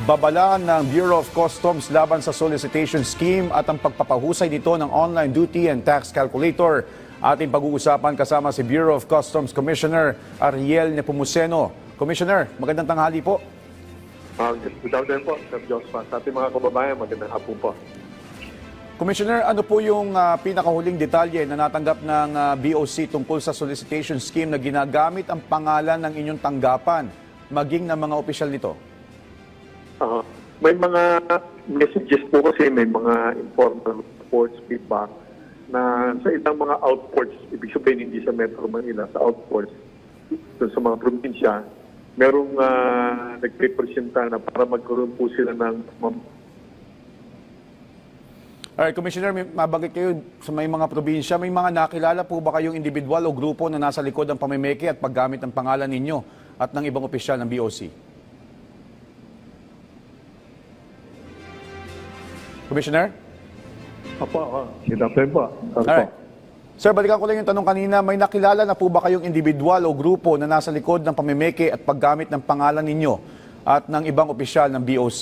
babala ng Bureau of Customs laban sa solicitation scheme at ang pagpapahusay nito ng online duty and tax calculator. Ating pag-uusapan kasama si Bureau of Customs Commissioner Ariel Nepomuceno. Commissioner, magandang tanghali po. Good afternoon po, Sir Joseph. Sa ating mga kababayan, magandang hapon po. Commissioner, ano po yung pinakahuling detalye na natanggap ng BOC tungkol sa solicitation scheme na ginagamit ang pangalan ng inyong tanggapan, maging ng mga opisyal nito? May mga messages po kasi, may mga informal reports, feedback, na sa ilang mga outports, ibig sabihin hindi sa Metro Manila, sa outports, sa mga probinsya, merong nagpipresenta na para magkaroon po sila ng... Alright, Commissioner, mabanggit kayo sa may mga probinsya, may mga nakilala po ba kayong individual o grupo na nasa likod ng pamimeke at paggamit ng pangalan ninyo at ng ibang opisyal ng BOC? Commissioner? Good afternoon po. Alright. Sir, balikan ko lang yung tanong kanina, may nakilala na po ba kayong individual o grupo na nasa likod ng pamimeke at paggamit ng pangalan ninyo at ng ibang opisyal ng BOC?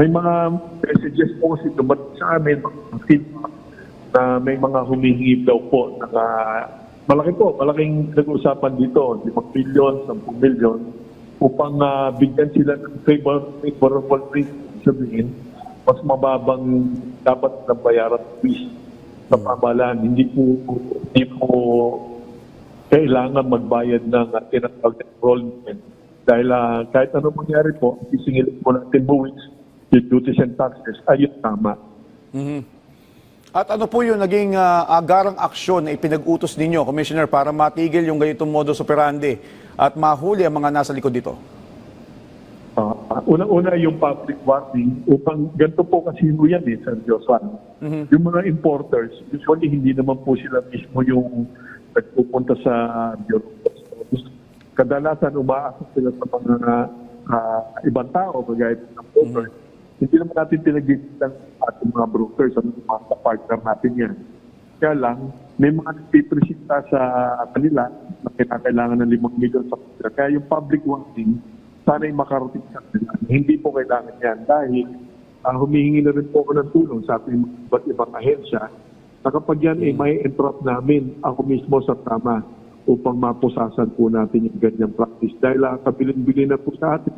May mga messages po kasi dumating sa amin, feedback, na may mga humihingi daw po. Malaking nag-uusapan dito, 5 billion, 10 billion, upang bigyan sila ng favorable rate, sabihin, mas mababang dapat na bayaran fees sa pamahalaan. Hindi po kailangan magbayad ng tinatawag na enrollment. Dahil kahit anong mangyari po, isingilin po natin buwis, yung duties and taxes, ayun tama. At ano po yung naging agarang aksyon na ipinag-utos ninyo, Commissioner, para matigil yung ganitong modus operandi at mahuli ang mga nasa likod dito? Una-una yung public warning upang ganito po kasi yan Sir Joshua. Yung mga importers, usually hindi naman po sila mismo yung nagpupunta sa Bureau of Customs. Kadalasan umaasa sila sa mga ibang tao, kagaya ng brokers. Hindi naman natin pinag-iitan ating mga brokers at mga partner natin yan. Kaya lang, may mga nagpipresenta sa kanila na kailangan ng 5 million sa kanila. Kaya yung public warning, sana'y makarating sa kanila. Hindi po kailangan yan dahil humihingi na rin po ako ng tulong sa ating iba't ibang ahensya na kapag yan ay may entrap namin ako mismo sa tama upang mapusasan po natin yung ganyang practice. Dahil kabilin-bilin na po sa atin,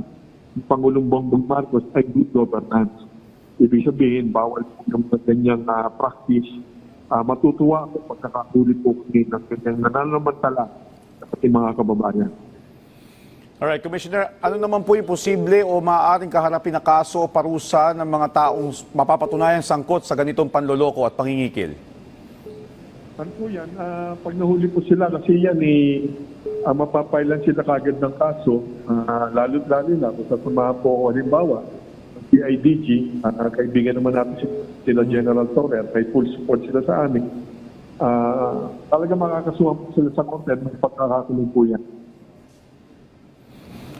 yung Pangulong Bongbong Marcos ay good governance. Ibig sabihin, bawal po yung ganyang practice. Matutuwa ako pagkakatulit po kami ng ganyang nananamantala sa ating mga kababayan. Alright, Commissioner, ano naman po yung posible o maaaring kaharapin na kaso o parusa ng mga taong mapapatunayan sangkot sa ganitong panloloko at pangingikil? Ano po yan? Pag nahuli po sila, kasi yan mapapailan sila kagad ng kaso, lalo-lalo na kung sa mga po, halimbawa, PIDG, kaibigan naman natin sila General Torre, may full support sila sa amin. Talaga makakasuhan po sila sa content, may pagkakakulong po yan.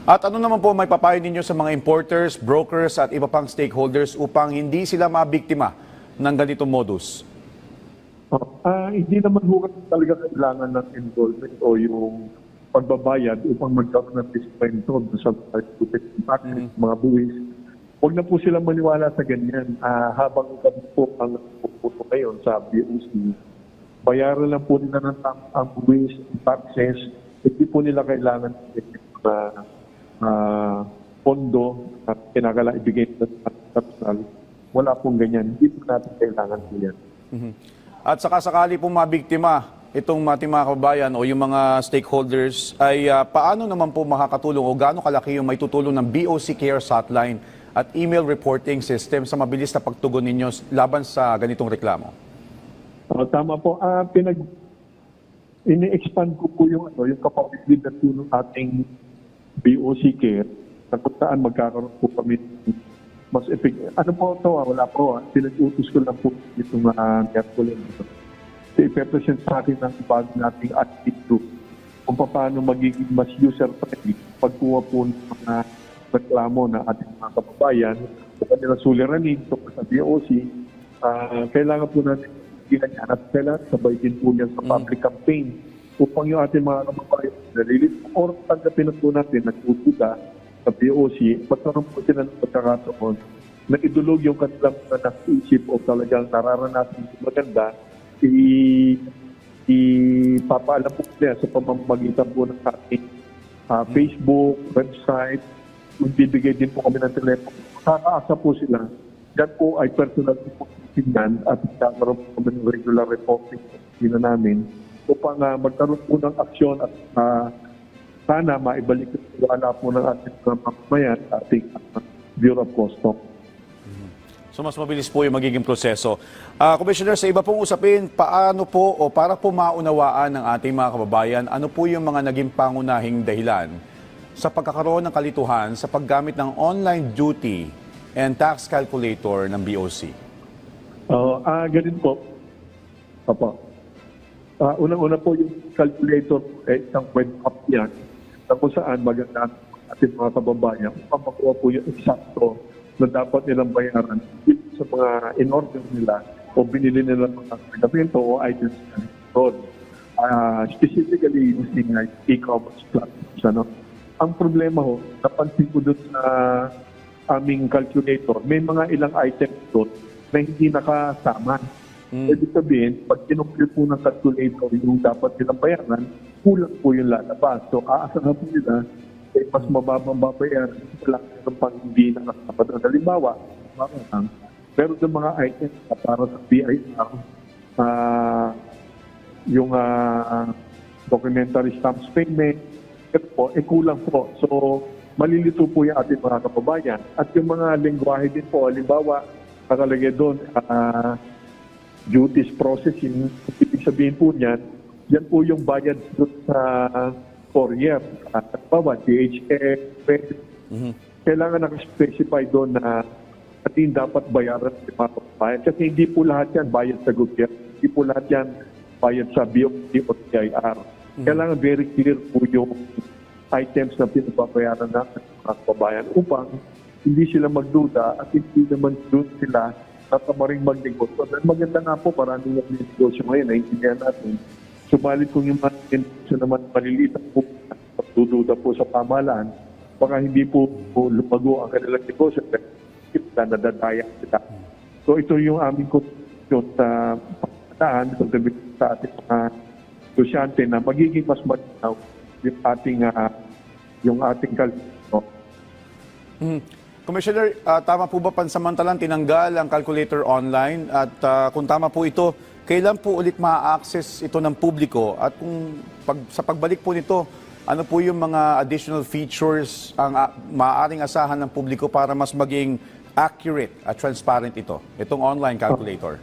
At ano naman po may papayo ninyo sa mga importers, brokers at iba pang stakeholders upang hindi sila mabiktima ng ganitong modus? Hindi naman talaga kailangan ng involvement o yung pagbabayad upang magkaroon ng diskwento sa mga buwis. Huwag na po silang maniwala sa ganyan. Habang kami po ang pupunto ngayon sa BOC, bayaran lang po nila ng ang buwis, taxes, hindi po nila kailangan pondo at kinakala ibigay ng capital. Wala pong ganyan. Hindi po natin kailangan po yan. At sakasakali pong mabiktima itong ating mga kababayan o yung mga stakeholders ay paano naman po makakatulong o gaano kalaki yung may tutulong ng BOC Cares Hotline at email reporting system sa mabilis na pagtugon ninyo laban sa ganitong reklamo? Tama po. Ini-expand ko po yung kapabilidad po ng ating BOC Care na kung saan magkakaroon po kami mas effective. Ano po ito? Wala po. Pinag-utos ko lang po itong Merkulan dito. I-present sa akin ng bago nating attitude kung paano magiging mas user-friendly pagkuha po ng mga reklamo na ating mga kababayan o kanilang suliranin sa BOC. Kailangan po natin at kailangan sabay din po yan sa public campaign upang yung ating mga kababayan nalilito or tanggapin na po natin nagtutuda sa POC, magkaroon po sila ng pagkakataon na idulog yung kanilang mga nasa-isip o talagang nararanasan yung maganda, ipapaalam po nila sa pamamagitan po ng ating Facebook, website, magbibigay din po kami ng telepono. Kakaasa po sila. Yan po ay personal po tingnan at magkakaroon po kami ng regular reporting na namin upang magkaroon po ng aksyon at sana maibalik yung wala po ng ating mamamayan sa ating Bureau of Customs. So mas mabilis po yung magiging proseso. Commissioner, sa iba pong usapin, paano po o para po maunawaan ng ating mga kababayan, ano po yung mga naging pangunahing dahilan sa pagkakaroon ng kalituhan sa paggamit ng online duty and tax calculator ng BOC? Ganun po. Papa. Unang-una po yung calculator isang web app yan na kung saan maganda ang ating mga kababayan upang makuha po yung eksakto na dapat nilang bayaran sa mga in-order nila o binili nila mga pagamento o items na doon. Specifically using e-commerce platforms. Ano? Ang problema ho, napansin ko doon sa aming calculator, may mga ilang items doon na hindi nakasama. Ibig sabihin, pag kinumpute po ng calculator yung dapat nilang bayaran, kulang po yung lalabas. So, aasahan po nila mas mababang babayaran sa lang ng pang hindi nakasama doon. Halimbawa, pero yung mga items na para sa BIR, yung documentary stamps payment, ito po, kulang po. So, malilito po yung ating mga kababayan. At yung mga lingwahe din po, halimbawa, nakalagay doon, duties processing, ibig sabihin po niyan, yan po yung bayad doon sa four-year. Halimbawa, DHF, kailangan nakaspecify doon na ating dapat bayaran ng mga kababayan. Kasi hindi po lahat yan bayad sa gobyerno. Hindi po lahat yan bayad sa BOC o TIR. Kailangan very clear po yung items na pinababayaran natin ng mga kababayan upang hindi sila magduda at hindi naman doon sila natamaring magnegosyo. Dahil maganda nga po, maraming magnegosyo ngayon, naiintindihan natin. Subalit kung yung mga negosyo naman maliliit po, magdududa po sa pamahalaan, baka hindi po lumago ang kanilang negosyo, na nadadaya sila. So ito yung aming kontribution sa pagkataan, kontribution sa ating mga estudyante na magiging mas malinaw yung ating kalkulito. Commissioner, tama po ba pansamantalang tinanggal ang calculator online? At kung tama po ito, kailan po ulit ma-access ito ng publiko? At kung sa pagbalik po nito, ano po yung mga additional features ang maaaring asahan ng publiko para mas maging accurate at transparent itong online calculator?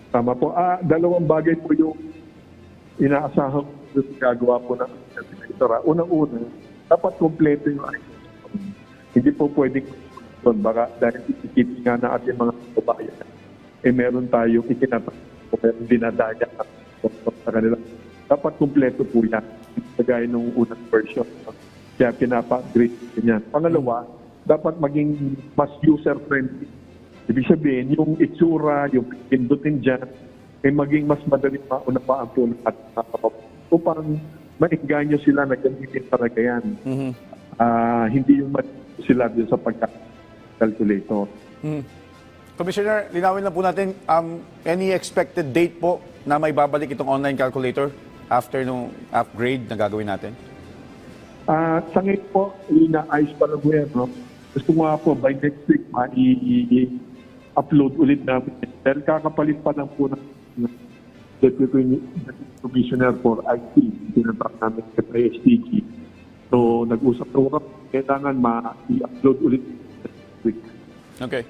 Tama po. Dalawang bagay po yung inaasahan ko sa gagawa po ng calculator. Unang-una, dapat kompleto yung items. Hindi po pwedeng doon. Baka dahil isikipin nga na ating mga kababayan, meron tayong ikinatapos o meron dinadaya sa kanila. Dapat kompleto po yan. Kagaya nung unang version. Kaya pinapa-upgrade yan. Pangalawa, dapat maging mas user-friendly. Ibig sabihin, yung itsura, yung pindutin dyan, maging mas madaling maunawaan po ng ating mga kababayan. Upang maingganyo sila na gamitin talaga yan. Hindi yung sila din sa pagka-calculator. Commissioner, linawin lang po natin, any expected date po na may babalik itong online calculator after nung upgrade na gagawin natin? Sa ngayon po, ina-ayos pa lang po yan. No? Gusto mo nga po, by next week, i-upload ulit namin. Dahil kakapalit pa lang po ng Deputy Commissioner for IT, tinatawag namin sa STG. So, nag-usap na kami, kailangan ma-i-upload ulit next week. Okay.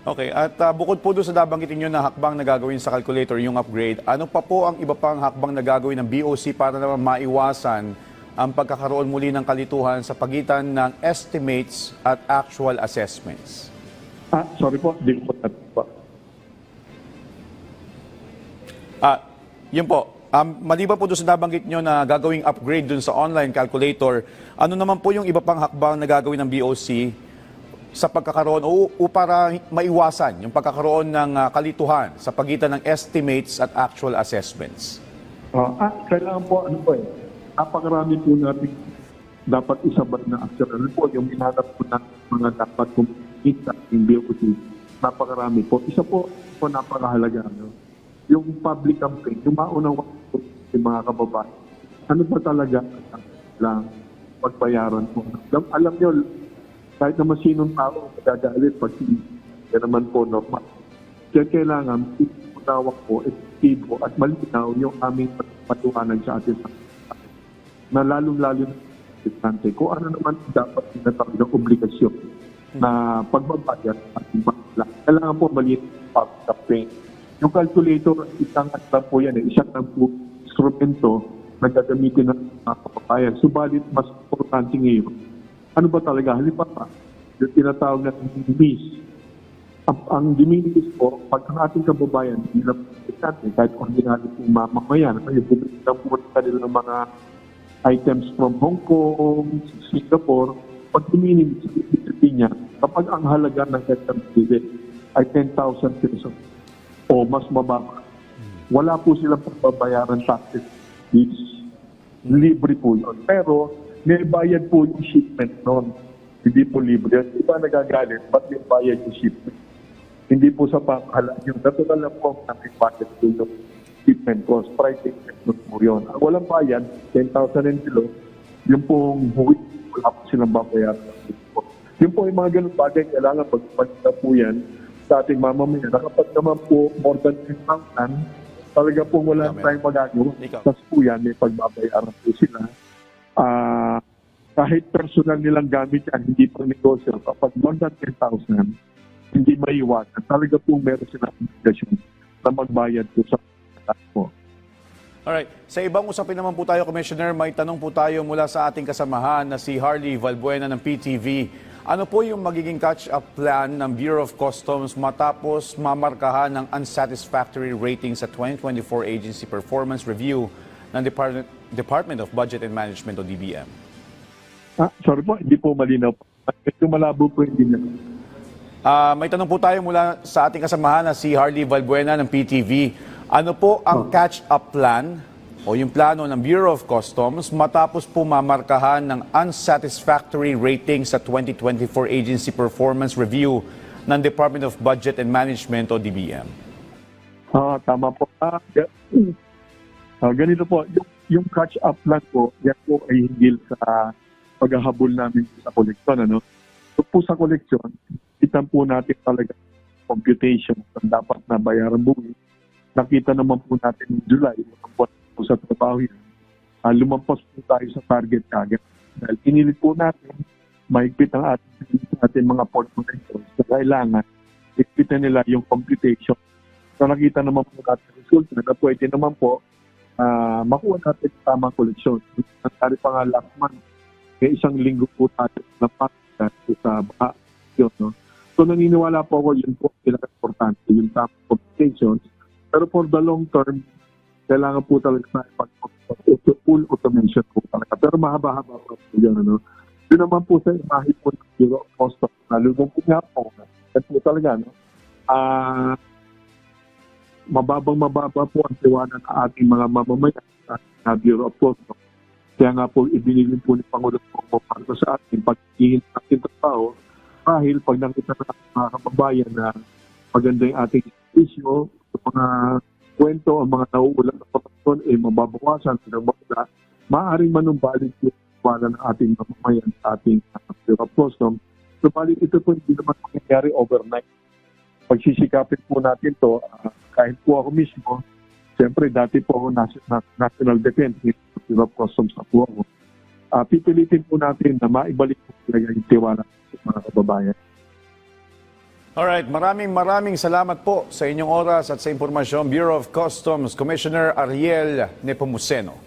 Okay. At bukod po doon sa nabanggitin nyo na hakbang na gagawin sa calculator, yung upgrade, ano pa po ang iba pang hakbang na gagawin ng BOC para naman maiwasan ang pagkakaroon muli ng kalituhan sa pagitan ng estimates at actual assessments? Sorry po, hindi ko po. Yun po. Maliban po doon sa nabanggit nyo na gagawing upgrade doon sa online calculator, ano naman po yung iba pang hakbang na gagawin ng BOC sa pagkakaroon o para maiwasan yung pagkakaroon ng kalituhan sa pagitan ng estimates at actual assessments? Kailangan po, napakarami po natin dapat isabay na action. Ano po, yung minanap po natin mga dapat kumikita in BOC, napakarami po. Isa po napakahalaga. No? Yung public campaign, yung maunawang po yung mga kababayan. Ano ba talaga lang pagbayaran po? Alam nyo, kahit naman sinong tao magagalit pag yan naman po normal. Kaya kailangan tawag po, epektibo at malinaw yung aming patuhanan sa atin na lalong-lalo na importante kung ano naman dapat tinatawag ng obligasyon na pagbabayad at imbakla. Kailangan po maliit ang campaign. Yung calculator, isang lang po yan, isang lang po instrumento na gagamitin ng mga kapabayan. Subalit, mas importante ngayon, ano ba talaga? Halimbawa, yung tinatawag na DMIS. Ang DMIS po, pag ang ating kababayan, hindi na importante, kahit ordinary po mamamayan, kayo bumili na po kanilang mga items from Hong Kong, Singapore, pag DMIS, ibig niya, kapag ang halaga ng item bili ay 10,000 pesos o mas mababa, wala po silang pagbabayaran taxes. Libre po yun. Pero, may bayad po yung shipment noon. Hindi po libre. Iba nagagalit, ba't may bayad yung shipment? Hindi po sa pamahalaan yun. Natural lang po ang may bayad po yung shipment cost. Price shipment po yun. Ang walang bayad, 10,000 and below, yung pong huwit, wala po silang babayaran. Yung po yung mga ganun bagay, kailangan pagpalit na po yan sa ating mamamayan. Kapag naman po more than 10,000, talaga po wala tayong magagawa. Tapos po yan, may pagbabayaran po sila. Kahit personal nilang gamit yan, hindi pang negosyo. Kapag more than 10,000, hindi maiwasan. Talaga po meron silang obligasyon na magbayad po sa po. Alright. Sa ibang usapin naman po tayo, Commissioner, may tanong po tayo mula sa ating kasamahan na si Harley Valbuena ng PTV. Ano po yung magiging catch-up plan ng Bureau of Customs matapos mamarkahan ng unsatisfactory rating sa 2024 Agency Performance Review ng Department of Budget and Management o DBM? Sorry po, hindi po malinaw. Medyo malabo po hindi niya. May tanong po tayo mula sa ating kasamahan na si Harley Valbuena ng PTV. Ano po ang catch-up plan o yung plano ng Bureau of Customs matapos po mamarkahan ng unsatisfactory rating sa 2024 Agency Performance Review ng Department of Budget and Management o DBM? Tama po. Ganito po, yung catch-up plan po, yan po ay hinggil sa paghahabol namin sa koleksyon. Ano? So po sa koleksyon, kita po natin talaga computation ng dapat na bayaran buwi. Nakita naman po natin ng July, lumampas po sa trabaho yan. Lumampas po tayo sa target kagad. Dahil pinilit po natin, mahigpit ang ating mga portfolios na kailangan, higpitan nila yung computation. So nakita naman po natin result na pwede naman po makuha natin yung tamang koleksyon. Nangyari pa nga last month, may isang linggo po tayo na sa baka. No? So naniniwala po ako yun po importante, yung tamang computations. Pero for the long term, kailangan po talaga na full automation po talaga. Pero mahaba-haba po yun. Ano? Yun naman po sa imahe po ng Bureau of Customs. Nalulong po nga po. Yan po talaga. No? Mababang-mababa po ang tiwanan ng ating mga mamamayan sa Bureau of Customs. Kaya nga po, ibinilin po ni Pangulong po para sa ating pag-ihin natin trabaho dahil pag nakita na mga kababayan na maganda yung ating issue, mga kwento, ang mga nauulat na proteksyon ay mababawasan, pinagmamala, maaaring manumbalik yung wala ng ating mamamayan sa ating Bureau of Customs. Subalit ito po hindi naman mangyayari overnight. Pagsisikapin po natin to, kahit po ako mismo, siyempre dati po ako National Defense, Bureau of Customs na po ako. Pipilitin po natin na maibalik po talaga yung tiwala sa mga kababayan. Alright, maraming salamat po sa inyong oras at sa impormasyon. Bureau of Customs Commissioner Ariel Nepomuceno.